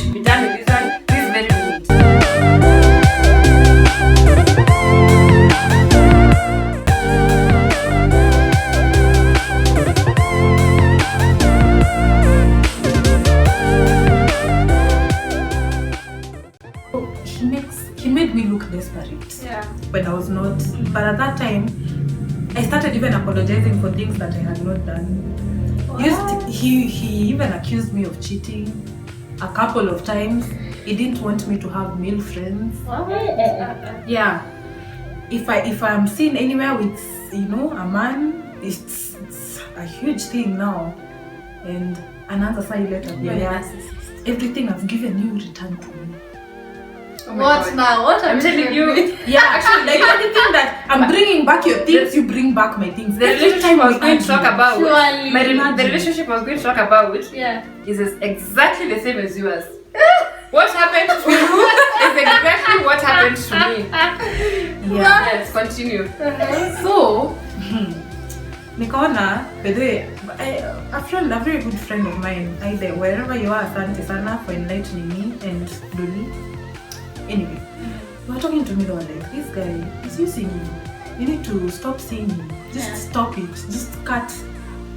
should be done with this one. This is very neat. He made me look desperate. Yeah. When I was not. But at that time, I started even apologizing for things that I had not done. He even accused me of cheating a couple of times. He didn't want me to have male friends. Yeah. If I'm seen anywhere with a man, it's a huge thing now. And another side letter, everything I've given you, return to me. Oh what now? What I'm telling you? Yeah, actually, like anything that I'm bringing back your things, you bring back my things. The relationship I was going to talk about, the relationship I was going to talk about, is exactly the same as yours. What happened to you is exactly what happened to me. Yeah. Yes, continue. So, nikaona, by the way, a very good friend of mine, either wherever you are, asante sana for enlightening me and Luli. Anyway, they were talking to me, they were like, this guy is using you. You need to stop seeing him. Just stop it. Just cut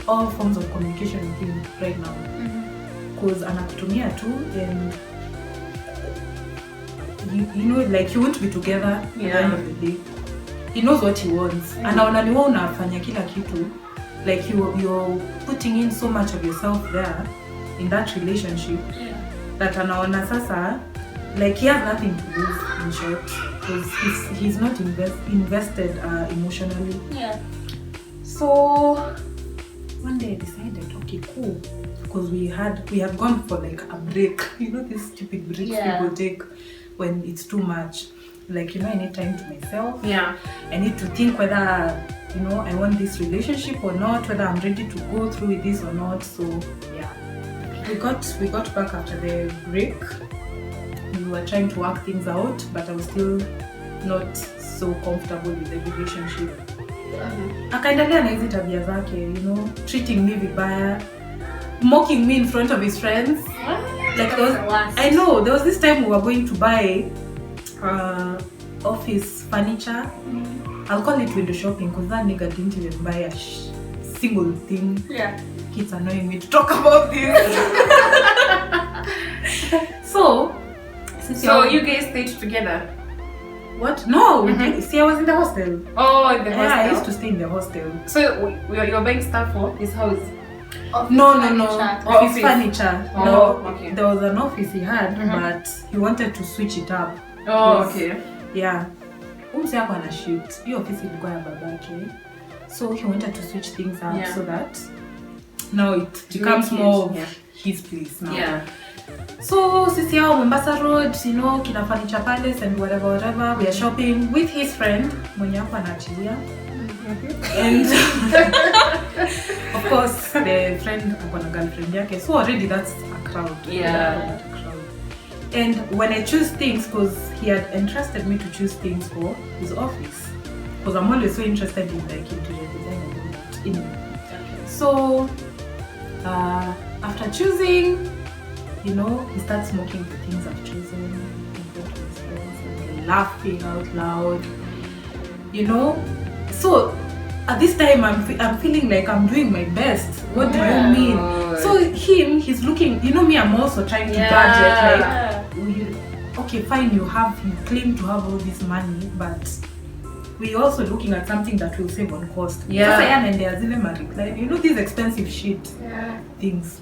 all forms of communication with him right now. Because anakutumia too, and like you won't be together at the end of the day. He knows what he wants. Anaona ni wewe unafanya kila kitu. Like you're putting in so much of yourself there in that relationship that anaona sasa like he has nothing to lose, in short, because he's not invested emotionally. Yeah. So one day I decided, okay, cool, because we had gone for like a break. These stupid breaks people take when it's too much. Like I need time to myself. Yeah. I need to think whether I want this relationship or not, whether I'm ready to go through with this or not. So yeah, we got back after the break. We were trying to work things out, but I was still not so comfortable with the relationship. Akaendelea na hizi tabia zake, treating me vibaya, mocking me in front of his friends. Like I know there was this time we were going to buy office furniture. I'll call it window shopping because that nigga didn't even buy a single thing. Yeah. It's annoying me to talk about this. So you guys stayed together? What? No, see, I was in the hostel. Oh, in the hostel? Yeah, I used to stay in the hostel. So you're buying stuff for his house? No. Office furniture. Oh, no, okay. There was an office he had, but he wanted to switch it up. Oh, okay. Yeah. Yako ana shift. Hiyo office ilikuwa ya babake. So he wanted to switch things up so that now it becomes more of his place now. Yeah. So sisi hao Mombasa Road, kina Furniture Palace and whatever, we are shopping with his friend mwenye hapo anaachilia. And of course the friend akona girlfriend yake, so already that's a crowd. Yeah. And when I choose things, because he had entrusted me to choose things for his office, because I'm always so interested in like interior design and all that. Anyway. So after choosing, he starts smoking the things I've chosen in front of his friends and laughing out loud. So at this time I'm feeling like I'm doing my best. What do you mean? So he's looking, me, I'm also trying to budget, like, okay, fine, you claim to have all this money, but we're also looking at something that will save on cost. And there's even a reply, these expensive shit things.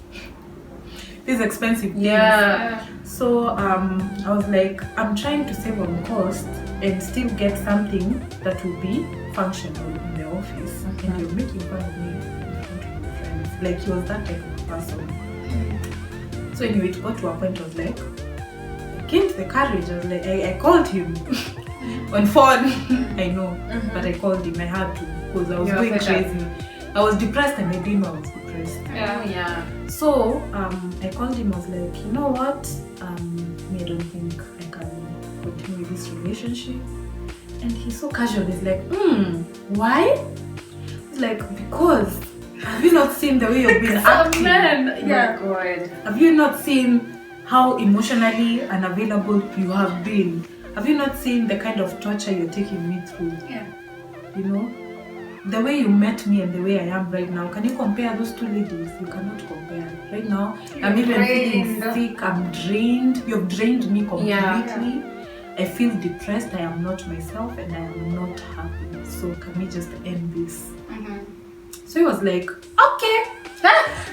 These expensive things. Yeah. So I was like, I'm trying to save on cost and still get something that will be functional in the office. And you're making fun of me in front of my friends. Like he was that type of person. So anyway, it got to a point I was like, I came to the courage. I was like, I called him on phone. I know, but I called him. I had to because I was going crazy. I was depressed and I didn't know I was depressed. Yeah. So I called him. I was like, you know what? I don't think I can continue with this relationship. And he's so casual. He's like, why? He's like, because have you not seen the way you've been acting? Man. Yeah. God. Have you not seen how emotionally unavailable you have been. Have you not seen the kind of torture you're taking me through? Yeah. You know, the way you met me and the way I am right now, can you compare those two ladies? You cannot compare. Right now, I'm even feeling sick, I'm drained. You've drained me completely. Yeah. I feel depressed, I am not myself, and I am not happy. So can we just end this? So he was like, okay.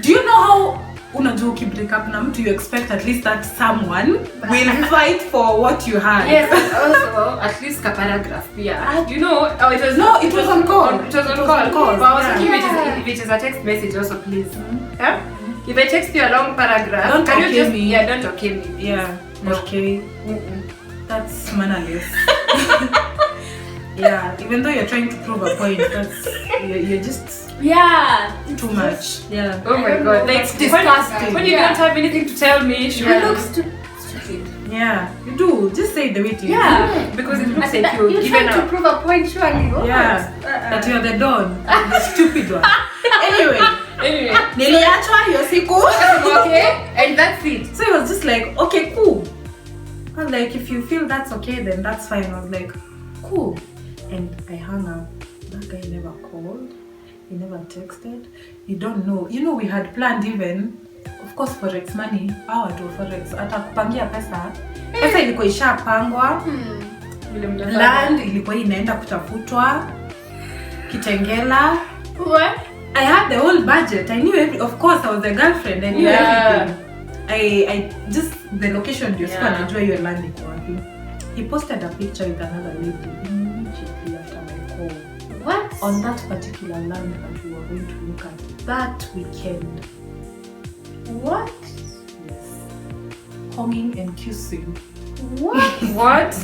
Do you know how unajua break up na mtu, you expect at least that someone will fight for what you had? Yes, also at least a paragraph. Yeah. You know, it was on call. It was on call. But I was thinking if it is a text message also, please. Yeah? If I text you a long paragraph, don't can you okay just me. Yeah, don't okay me. Yeah. No. Okay. That's mannerless. Yeah, even though you're trying to prove a point, that's you're just too much. Yeah. Oh my god, like it's disgusting. When you don't have anything to tell me, sure. It looks stupid. Yeah, you do. Just say it the way it is. Yeah, because it looks like you're given trying to up. prove a point, surely. Yeah, that you're the don, the stupid one. Anyway, niliachwa hiyo siku. Okay, and that's it. So he was just like, okay, cool. I was like, if you feel that's okay, then that's fine. I was like, cool. And I hung up. That guy never called. He never texted. You don't know. You know, we had planned even, of course, forex money. To forex. Atakupangia pesa. Pesa ilikuwa ishapangwa. Land ilikuwa inaenda kutafutwa. Kitengela. What? I had the whole budget. I knew every. Of course, I was the girlfriend. I knew everything. I just the location ndio sikuwa najua hiyo land iko wapi. He posted a picture with another lady immediately after my call. What? On that particular land that we were going to look at that weekend. What? Yes. Hugging and kissing. What? What?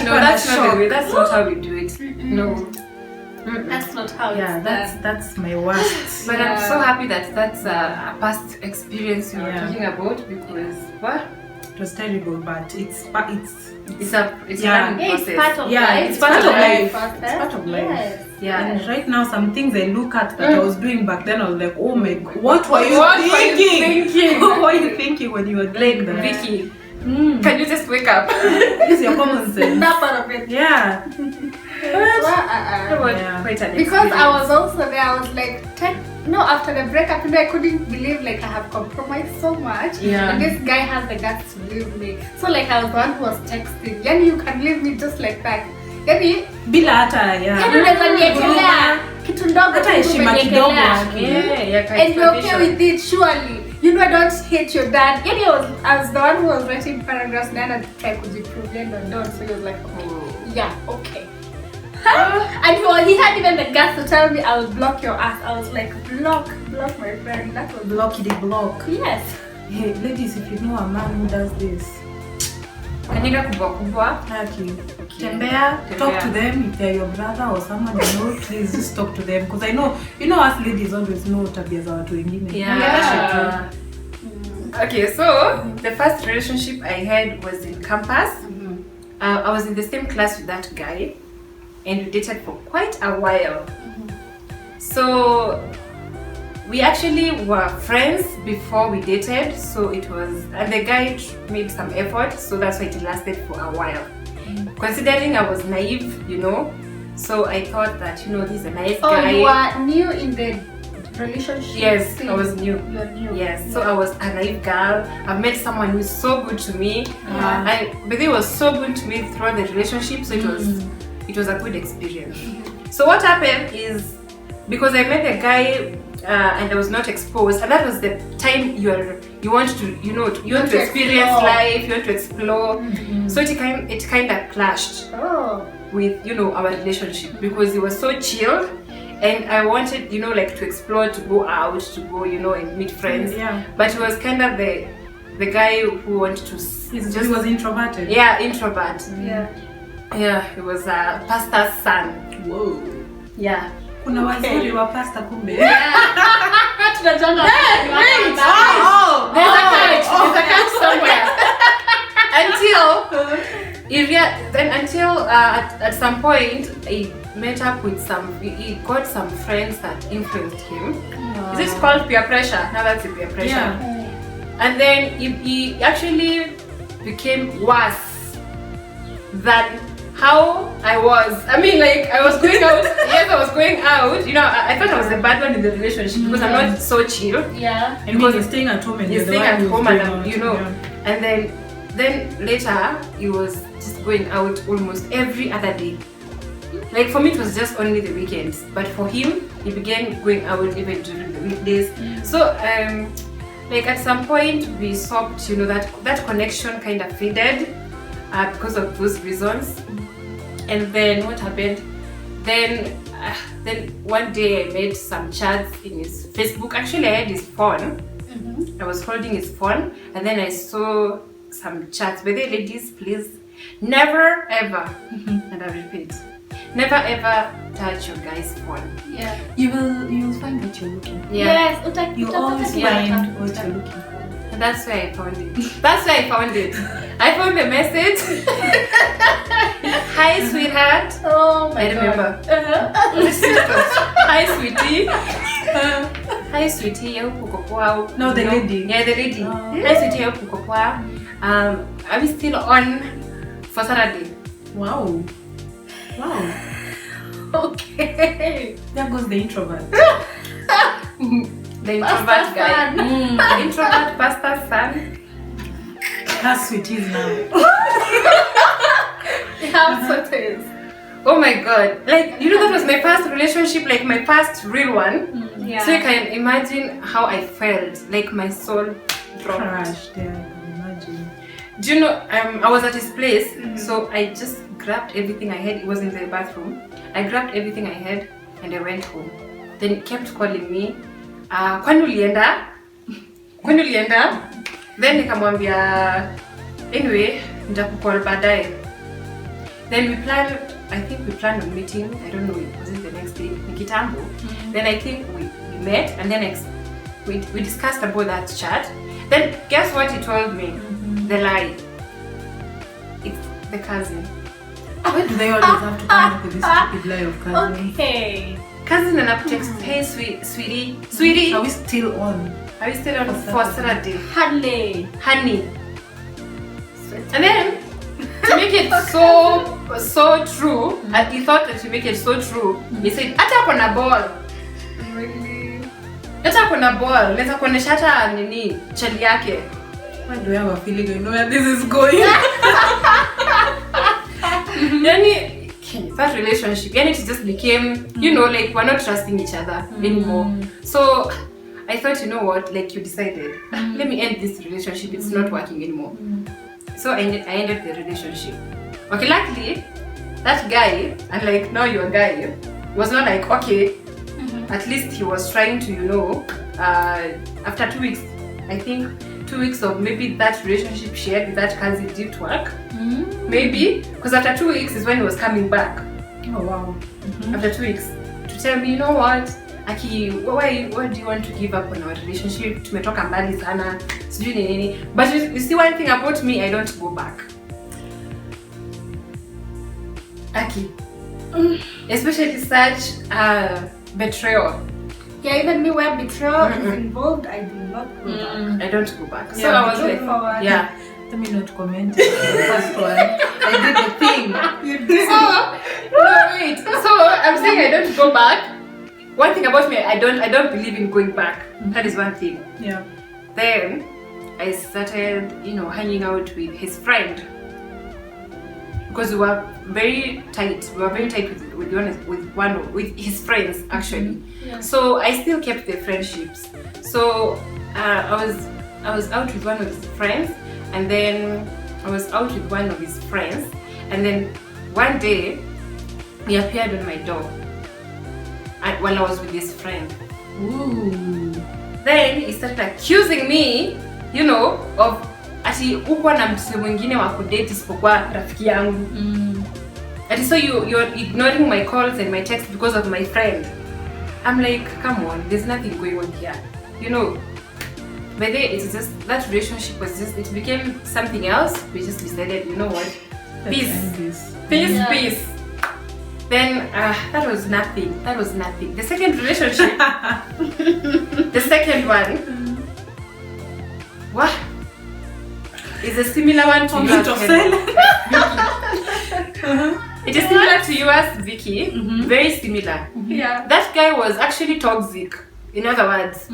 No, that's not the way. That's not how we do it. No. That's not how it's done. That's my worst. But I'm so happy that that's a past experience you were talking about, because what? It was terrible, but it's a learning it's process. part of life. It's part of life. It's part of life. Yes. Yeah. And right now, some things I look at that I was doing back then, I was like, oh my god, what were you thinking? What were you thinking when you were doing that? Vicky, can you just wake up? Use your common sense. That part of it. Yeah. Because I was also there, I was like, after the breakup, I couldn't believe like I have compromised so much. Yeah. And this guy has the guts to leave me. So like I was the one who was texting. Yani you can leave me just like that. Yani bila hata unaweza niekelea kitu ndogo hata heshima kidogo. And you're okay with it, surely. You know I don't hate your dad. Yani I was the one who was writing paragraphs and I tried to prove and don't. So he was like, okay. And he had even the guts to tell me I will block your ass. I was like, block my friend. That was block. Yes. Hey, ladies, if you know a man who does this, Kanyika kubwa. Tembea, talk to them. If they're your brother or someone you know, please just talk to them. Because I know, us ladies always know tabia za watu wengine. Yeah. Okay, so the first relationship I had was in campus. I was in the same class with that guy, and we dated for quite a while. So we actually were friends before we dated, so it was, and the guy made some effort, so that's why it lasted for a while. Considering I was naive, so I thought that, this is a nice guy. You were new in the relationship? Yes, I was new. You're new. Yes, so I was a naive girl. I met someone who is so good to me. But he was so good to me throughout the relationship, so it was a good experience. So what happened is, because I met a guy and I was not exposed, and that was the time you want to experience life, you want to explore. So it kind of clashed with our relationship, because he was so chill, and I wanted to explore, to go out, to go and meet friends. But he was kind of the guy who wanted to he was introverted. Introvert. He was a pastor's son. Whoa. Kuna wazuri wa pasta kumbe. Tunajanga. There's a catch somewhere. Until at some point met up with he got some friends that influenced him. Is it called peer pressure? Now that's peer pressure. Yeah. And then he actually became worse than how I was. I mean, like, I was going out. Yes, I was going out. You know, I thought I was the bad one in the relationship because I'm not so chill. Yeah. And because he's staying at home and he's you're the staying one at who's home, going and out, you know. yeah. And then later he was just going out almost every other day. Like for me, it was just only the weekends, but for him, he began going out even during the weekdays. So, like at some point, we stopped. You know, that connection kind of faded because of those reasons. And then what happened? Then one day I made some chats in his Facebook. Actually, I had his phone. I was holding his phone, and then I saw some chats. But the ladies, please, never ever, and I repeat, never ever touch your guy's phone. Yeah. You will find what you're looking for. Yeah. Yes. You always find what you're looking for. And that's where I found it. That's where I found it. I found the message. Hi, sweetheart. Oh my I remember. Hi, sweetie. Hi, sweetie. No, the lady. Yeah, the lady. Hi, sweetie. Are we still on for Saturday? Wow. Okay. There goes the introvert. The introvert guy. Introvert pastor's son. That's sweeties now. How so it is. Oh my god. Like, you know, that was my first relationship, like my first real one. Yeah. So you can imagine how I felt, like my soul dropped. Crashed, yeah, I can imagine. Do you know, I was at his place, so I just grabbed everything I had. It was in the bathroom. I grabbed everything I had and I went home. Then he kept calling me, kwani ulienda? Then nikamwambia, anyway, nitakukall baadaye. Then we planned on meeting. I don't know, was it the next day? Nikitambo. Then I think we met, and then we discussed about that chat. Then guess what he told me? The lie. It's the cousin. Why do they always have to come up with this stupid lie of cousins? Okay. Cousin and up text, hey sweetie. Are we still on? Are we still on for Saturday? Honey. And then to make it so true, and he thought that to make it so true, he said, "Hata kuna ball." Really? Hata kuna ball. Let's kuonesha hata nini chali yake. Why do I have a feeling I know where this is going? Yani that relationship, yani it just became, you know, like we're not trusting each other anymore. So I thought, you know what, like you decided, let me end this relationship. It's not working anymore. So I ended the relationship. Okay, luckily, that guy, unlike now your guy, was not like, okay, at least he was trying to, you know, after 2 weeks, I think 2 weeks of maybe that relationship shared with that cousin didn't work. Maybe, because after 2 weeks is when he was coming back. Oh wow. After 2 weeks, to tell me, you know what, Aki, why do you want to give up on our relationship? Tumetoka mbali sana, sijui nini. But you see one thing about me, I don't go back. Aki, especially such betrayal. Yeah, even me where betrayal is involved, I do not go back. I don't go back. So Yeah, I was like, forward. yeah. Let me not comment on the first one. I did the thing. You did. So, no, wait. So I'm saying I don't go back. One thing about me, I don't believe in going back. That is one thing. Yeah. Then I started, you know, hanging out with his friend because we were very tight. We were very tight with his friends actually. Yeah. So I still kept the friendships. So I was out with one of his friends, and then I was out with one of his friends, and then one day he appeared on my door while I was with his friend. Ooh. Then he started accusing me, you know, of ati uko na mtu mwingine wa kudate isipokuwa rafiki yangu. Ati so you're ignoring my calls and my texts because of my friend. I'm like, come on, there's nothing going on here, you know. But then it's just that relationship was just, it became something else. We just decided, you know what, peace. Yeah. Peace. Then that was nothing. The second relationship, the second one, what? Is a similar one to yours. It is similar to yours, Vicky. Very similar. Yeah. That guy was actually toxic. In other words,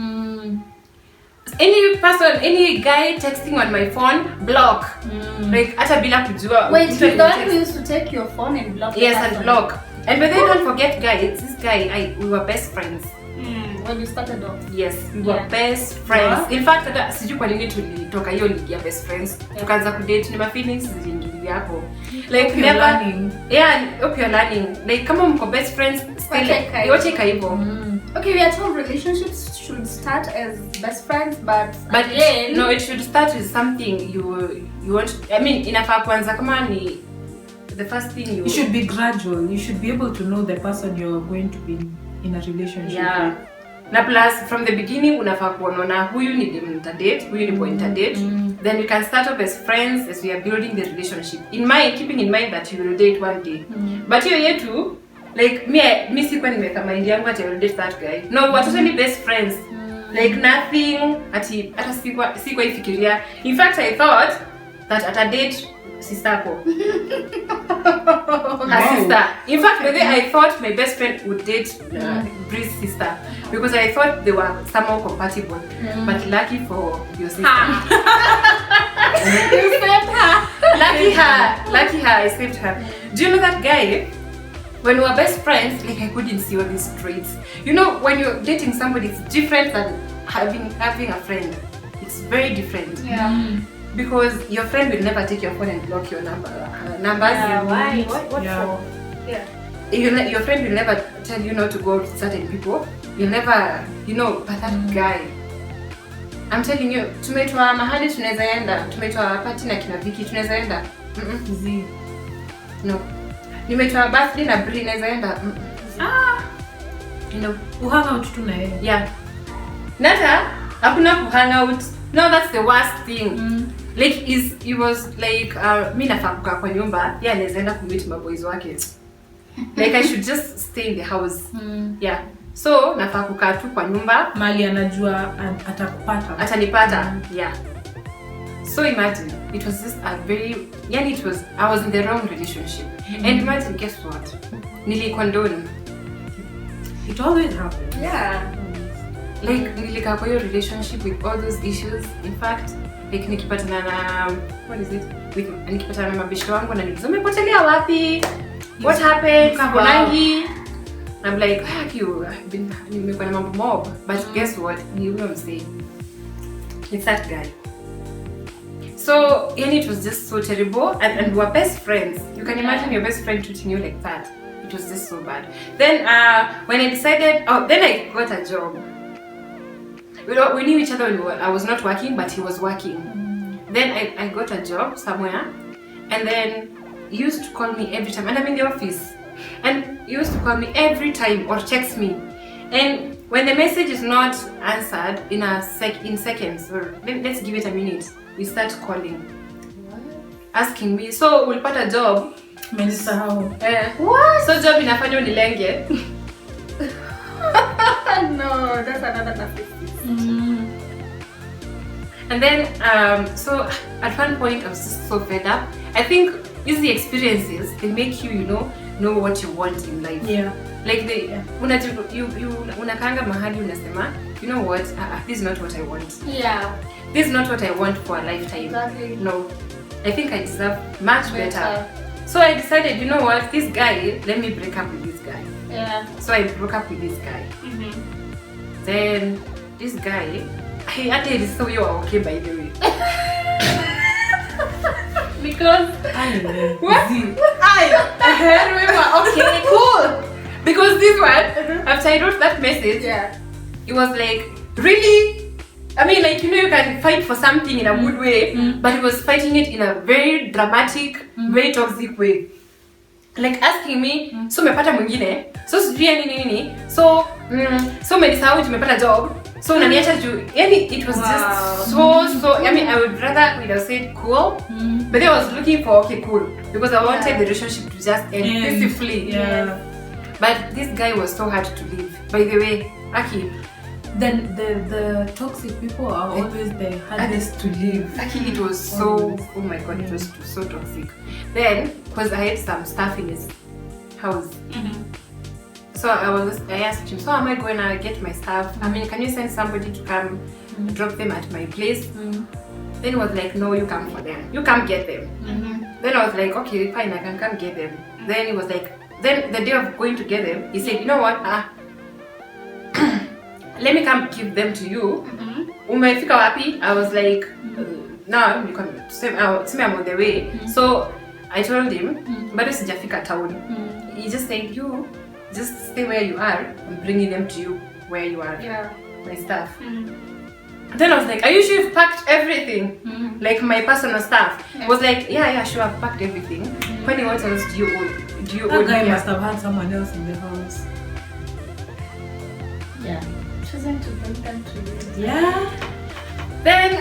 any person, any guy texting on my phone, block. Like ata bila kujua. Wait, he's the one who used to take your phone and block? Yes, and block. And but then don't forget, guys, this guy, we were best friends. When you started off? Yes, we were best friends. In fact, sijui kwa nini tulitoka hiyo ligi ya best friends. Tukaanza kudate, ni feelings ziliingilia hapo. Like never learning. Yeah, hope you're learning. Like kama mko best friends, still yote kaivo. Okay, we are told relationships should start as best friends, but again, no, it should start with something you want. I mean, inafaa kwanza kama ni the first thing you. It should be gradual. You should be able to know the person you're going to be in a relationship with. Na plus from the beginning unafaa kuona huyu ni dem nitadate, huyu ni boy nitadate. Then we can start off as friends as we are building the relationship. Keeping in mind that you will date one day. But hiyo yetu, like me sikuwa nimeka mind yangu ati I will date that guy. No, we're totally best friends. Like nothing ati hata sikuwa ifikiria. In fact, I thought that at a date sister ko. Her sister. In fact, the day I thought my best friend would date Bree's sister because I thought they were somehow compatible. But lucky for your sister. you saved her. Lucky her, I saved her. Do you know that guy? When we were best friends, like I couldn't see all these traits. You know, when you're dating somebody, it's different than having a friend. It's very different. Yeah. Because your friend will never take your phone and block your numbers. Yeah, why? What for? Yeah. Your friend will never tell you not to go with certain people. You'll never, but that guy. I'm telling you, tumeitwa mahali tunaweza enda, tumeitwa party na kina Vicky tunaweza enda. No. Nimeitwa birthday na Brie naweza enda. Hang out tu na yeye. Yeah. Nata, hakuna ku hang out. No, that's the worst thing. Like he was like mimi nafaa kukaa kwa nyumba, yeye anaweza enda kumeet maboys wake. Like I should just stay in the house. Yeah. So nafaa kukaa tu kwa nyumba, mali anajua atanipata. Yeah. So imagine, it was just I was in the wrong relationship. And imagine, guess what? Condone. It always happens. Yeah. Like nilikaa kwa hiyo relationship with all those issues. In fact, like nikipatana na nikipatana na mabisho wangu na nikizo umepotelea wapi? What happened? Kabolangi. I'm like, nimekuwa na mambo mob. But guess what? You know what I'm saying? It's that guy. So, it was just so terrible, and we were best friends. You can imagine your best friend treating you like that. It was just so bad. Then, when I decided, then I got a job. We knew each other when I was not working, but he was working. Then I got a job somewhere, and then he used to call me every time, and I'm in the office, and he used to call me every time or text me, and when the message is not answered in seconds, or let's give it a minute, we start calling, asking me, so ulipata job? Menisahau. What? So job inafanya unilenge? No, that's another topic. And then, so at one point I was just so fed up. I think these experiences, they make you, know what you want in life. Yeah. Like unakanga mahali unasema, you know what, this is not what I want. Yeah. This is not what I want for a lifetime. Exactly. No. I think I deserve much better. So I decided, you know what, this guy, let me break up with this guy. Yeah. So I broke up with this guy. Then this guy, I actually saw you are okay, by the way. Because what? Okay, cool. Because this one, after I wrote that message, it was like, really? I mean, like, you can fight for something in a good way, but he was fighting it in a very dramatic, very toxic way. Like asking me, so umepata mwingine, so sijui nini, so umenisahau umepata job, So unaniacha juu, yani it was just so, I mean, I would rather we'd have said cool, but then I was looking for okay, cool, because I wanted the relationship to just end peacefully. Yeah. But this guy was so hard to leave. By the way, Aki, Then the toxic people are always the hardest to leave. Aki, it was so, oh my god, it was so toxic. Then, because I had some stuff in his house, so I asked him, so am I going to get my stuff? I mean, can you send somebody to come drop them at my place? Then he was like, no, you come for them. You come get them. Then I was like, okay, fine, I can come get them. Then he was like, then the day of going to get them, he said, you know what? Let me come give them to you. Umefika wapi? I was like, no, you can see I'm on the way. So I told him, bado sijafika town. He just said, you just stay where you are. I'm bringing them to you where you are. Yeah. My stuff. Then I was like, are you sure you've packed everything? Like my personal stuff. I was like, yeah, sure, I've packed everything. Funny, what else do you own? That guy must have had someone else in the house. Yeah. Choosing to bring them to you. Yeah. Then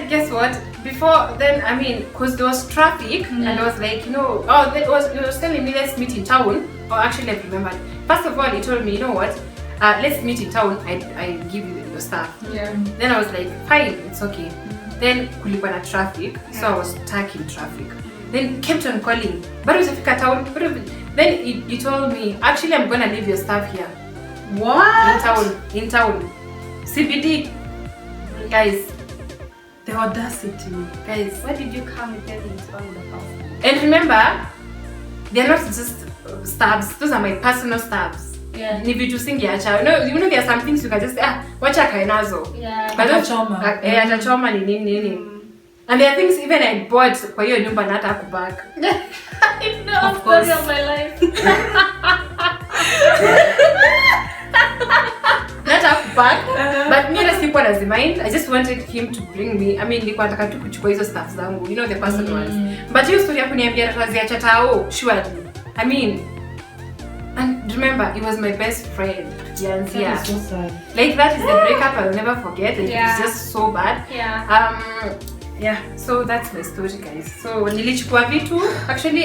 guess what? Before then, I mean, because there was traffic, and I was like, he was telling me let's meet in town. Oh, actually, I remembered. First of all, he told me, you know what? Let's meet in town. I give you your stuff. Yeah. Then I was like, fine, it's okay. Then kulikuwa na traffic, so I was stuck in traffic. Then kept on calling. But utafika town. Then he told me, actually, I'm gonna leave your stuff here. What? In town. CBD. Guys. The audacity. Guys. Why did you come with them in town in the first place? And remember, they're not just stabs. Those are my personal stabs. Yeah. Ni vitu singeacha. You know there are some things you can just say, wacha kae nazo. Yeah. But Atachoma. Atachoma ni nini. And there are things even I bought kwa hiyo nyumba na hata kubak. I know, Of course. story of my life. Not up back, but me and sikuwa nazimind. I just wanted him to bring me. I mean, nilikuwa nataka tu kuchukua hizo stuff zangu, you know, the personal ones. But hiyo story ya kuniambia tutaziacha tao, surely. I mean, and remember, he was my best friend. That is so sad. Like that is the breakup I'll never forget. Like, it was just so bad. Yeah. Yeah, so that's my story, guys. So nilichukua vitu, actually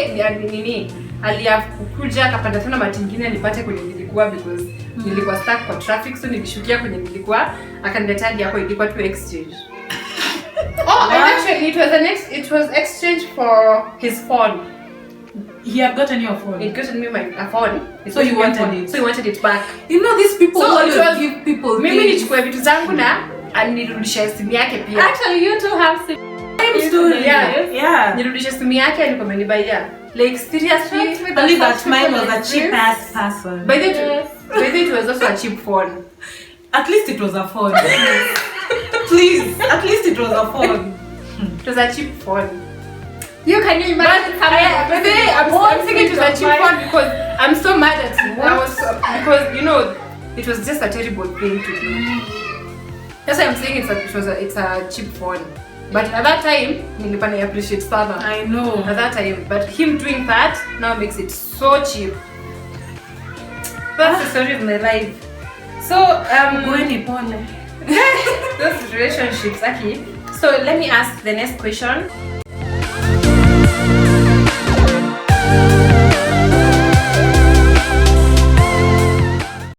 aliav kukuja akapanda tena mati nyingine nipate kwenye nilikuwa because nilikuwa stuck kwa traffic, so nilishukia kwenye nilikuwa akaniletea hadi hapo, ilikuwa tu exchange. And actually it was exchange for his phone. He had gotten your phone. He gotten me a phone. So you wanted it. So he wanted it back. You know these people So always it was, give people mimi things. nichukue vitu zangu na nirudishe simu yake pia. Actually, you two have Same story. Yeah. Nirudishe simu yake alikuwa amenibaia. Like seriously, Only that mine was a cheap ass person. By the way, it was also a cheap phone. At least it was a phone. Please, at least it was a phone. It was a cheap phone. You can imagine By the way, I'm thinking it was a cheap phone because I'm so mad at him. Because you know, it was just a terrible thing to do. That's why I'm saying it's a cheap phone. But at that time, nilipana appreciate sana. I know. At that time, but him doing that now makes it so cheap. That's the story of my life. So Gweni pole. those relationships, okay. So let me ask the next question.